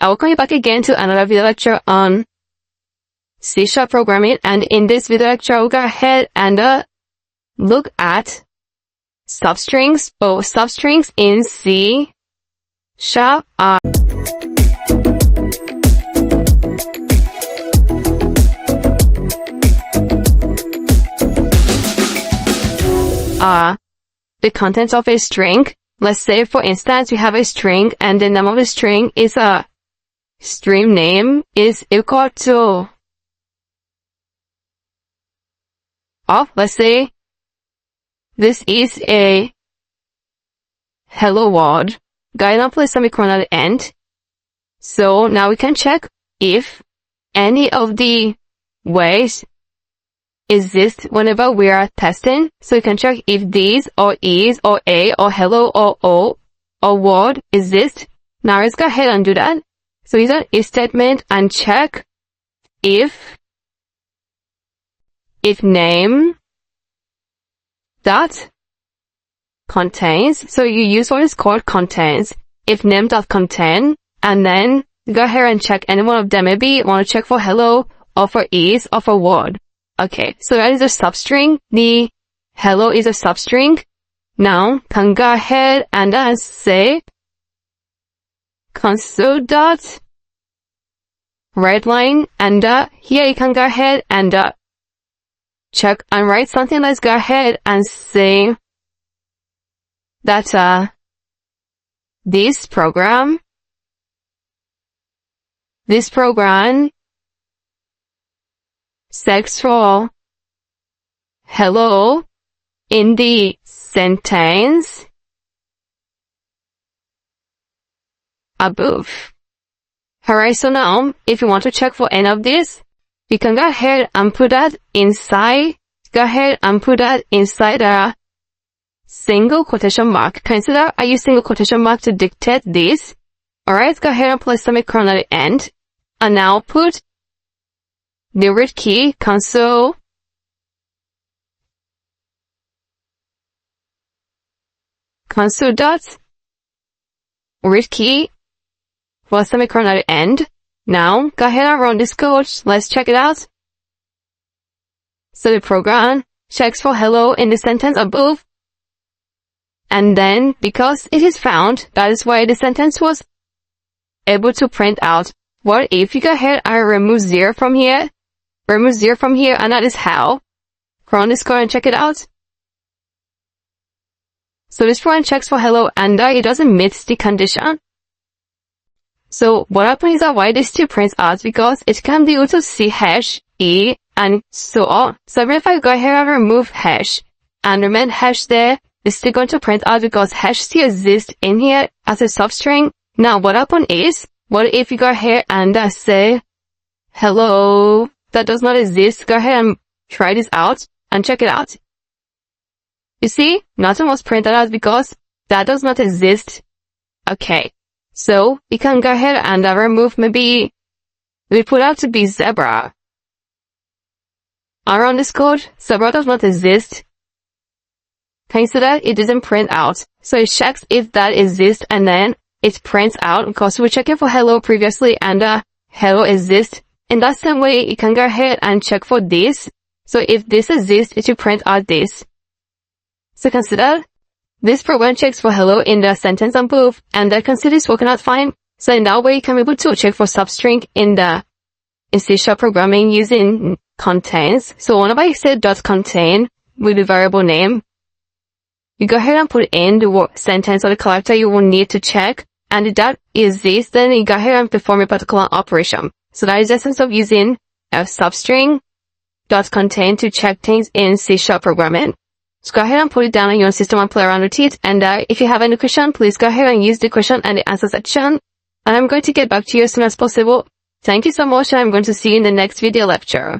I will come you back again to another video lecture on C# programming, and in this video lecture, we'll go ahead and look at substrings or substrings in C#. The contents of a string. Let's say, for instance, we have a string and the name of the string is a stream name is equal to let's say this is a hello world. Guide and place semicolon at the end. So now we can check if any of the ways exist whenever we are testing. So you can check if these or is or a or hello or o or word exist. Now let's go ahead and do that. So use an if statement and check if name dot contains. So you use what is called contains. If name dot contain, and then go ahead and check any one of them. Maybe you want to check for hello or for is or for word. Okay, so that is a substring. The hello is a substring. Now, can go ahead and say console dot writeLine, and here you can go ahead and check and write something. Let's go ahead and say that this program checks for hello in the sentence above. Alright, so now if you want to check for any of this, you can go ahead and put that inside. Go ahead and put that inside a single quotation mark. Consider I use single quotation mark to dictate this. Alright, go ahead and place semicolon at the end. And now put the read key console dot read key for semicolon at the end. Now go ahead and run this code. Let's check it out. So the program checks for hello in the sentence above, and then because it is found, that is why the sentence was able to print out. What if you go ahead and remove 0 from here? Remove 0 from here, and that is how. Run this code and check it out. So this program checks for hello and it doesn't meet the condition. So what happens is that why this still prints out, because it can be able to see hash, e, and so on. So even if I go ahead and remove hash and remain hash there, it's still going to print out because hash still exists in here as a substring. Now what happens is, what if you go ahead and say hello that does not exist? Go ahead and try this out and check it out. You see, nothing was printed out because that does not exist. Okay, so you can go ahead and remove, maybe we put out to be zebra. Around this code, zebra does not exist. Can you see that? It doesn't print out. So it checks if that exists and then it prints out because we were checking for hello previously and hello exists. In that same way, you can go ahead and check for this. So if this exists, it will print out this. So consider this program checks for hello in the sentence above, and that consider is working out fine. So in that way, you can be able to check for substring in C# programming using contains. So whenever I say dot contain with the variable name, you go ahead and put in the sentence or the character you will need to check, and if that exists, then you go ahead and perform a particular operation. So that is the essence of using a substring dot contain to check things in C# programming. So go ahead and put it down on your system and play around with it. And if you have any question, please go ahead and use the question and the answer section. And I'm going to get back to you as soon as possible. Thank you so much, and I'm going to see you in the next video lecture.